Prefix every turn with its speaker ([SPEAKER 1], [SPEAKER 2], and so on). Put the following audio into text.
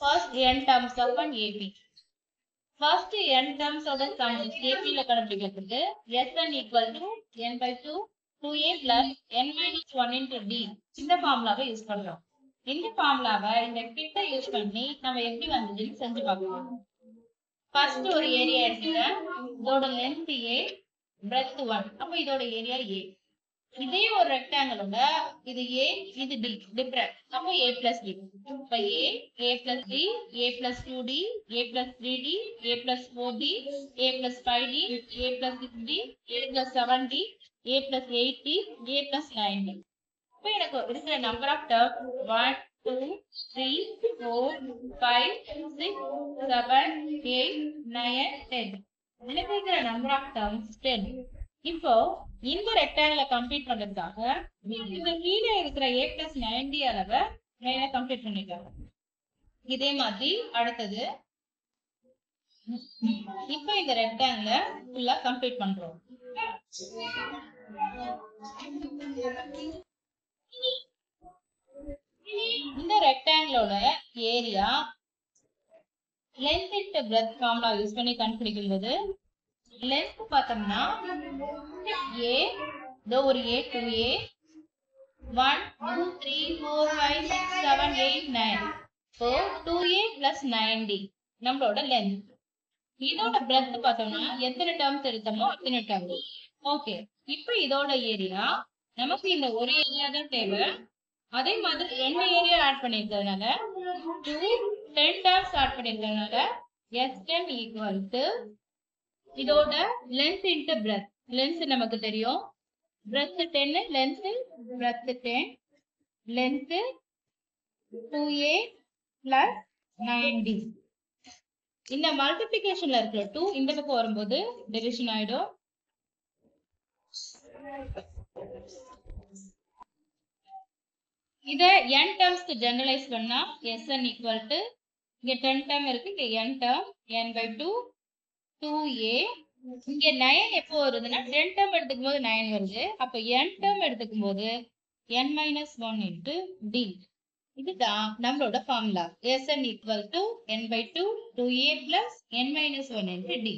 [SPEAKER 1] first n terms of an AP. First n terms of the sum AP ல கண்டுபிடிக்கிறதுக்கு Sn equal to n by 2 2a plus n minus 1 into d இந்த ஃபார்முலாவை use பண்றோம். இந்த ஃபார்முலாவை இந்த கிட்ட யூஸ் பண்ணி நம்ம எப்படி வந்ததுன்னு செஞ்சு பார்க்கலாம். ஃபர்ஸ்ட் ஒரு ஏரியா எடுத்துக்கிறேன். இதோட லென்த் a, breadth 1. அப்ப இதோட ஏரியா a. இதே ஒரு ரெக்டாங்கிளோட இது a, இது d, டிஃபரண்ட். அப்ப a plus d. இப்ப a plus d, a plus 2d, a plus 3d, a plus 4d, a plus 5d, a plus 6d, a plus 7d, a plus 8d, a plus 9d. இப்ப எனக்கு இருக்கிற number of term 1 2 3 4 5 6 7 8 9 10. எனக்கு இருக்கிற number of terms 10. இப்போ இந்த ரெக்டாங்கிளை complete பண்றதுக்காக இந்த கீழே இருக்கிற a plus 9d அளவை மேல கம்ப்ளீட் பண்ணிக்கலாம். இதே மாதிரி அடுத்தது இப்போ இந்த ரெக்டாங்கிளை ஃபுல்லா கம்ப்ளீட் பண்றோம். இந்த ரெக்டாங்கிளோட area length into breadth formula use பண்ணி கண்டுபிடிக்கும்போது லென்த் பார்த்தோம்னா a இதோ ஒரு a 2a 1 2 3 4 5 6 7 8 9. So 2a plus 9d நம்மளோட லென்த். இதோட பிரெத் பார்த்தோம்னா எத்தனை டர்ம்ஸ் எடுத்தோமோ அத்தனை டர்ம். ஓகே, இப்போ இதோட ஏரியா நமக்கு இந்த ஒரு ஏரியா தான் தேவை. அதே மாதிரி ரெண்டு ஏரியா ஆட் பண்ணிருக்கிறதுனால 2 10 டர்ம்ஸ் ஆட் பண்ணிருக்கிறதுனால Sn equal to இதோட லென்த் இன்டு பிரெத். லென்த் நமக்கு தெரியும், breadth 10, length breadth 10, length 2a plus 9d. இந்த மல்டிப்ளிகேஷன்ல இருக்கிற 2 இந்த பக்கம் வரும்போது டிவிஷன் ஆயிடும். இத n டர்ம்ஸ்க்கு ஜெனரலைஸ் பண்ணா Sn equal to இங்க 10 டர்ம் இருக்கு, இங்க n term n by 2 2a. இங்க 9 எப்போ வருதுன்னா 10 டர்ம் எடுத்துக்கும் போது 9 வருது. அப்ப n டர்ம் எடுத்துக்கும் போது n minus 1 into d. இதுதான் நம்மளோட formula. Sn equal to n by 2 2a plus n minus 1 into d.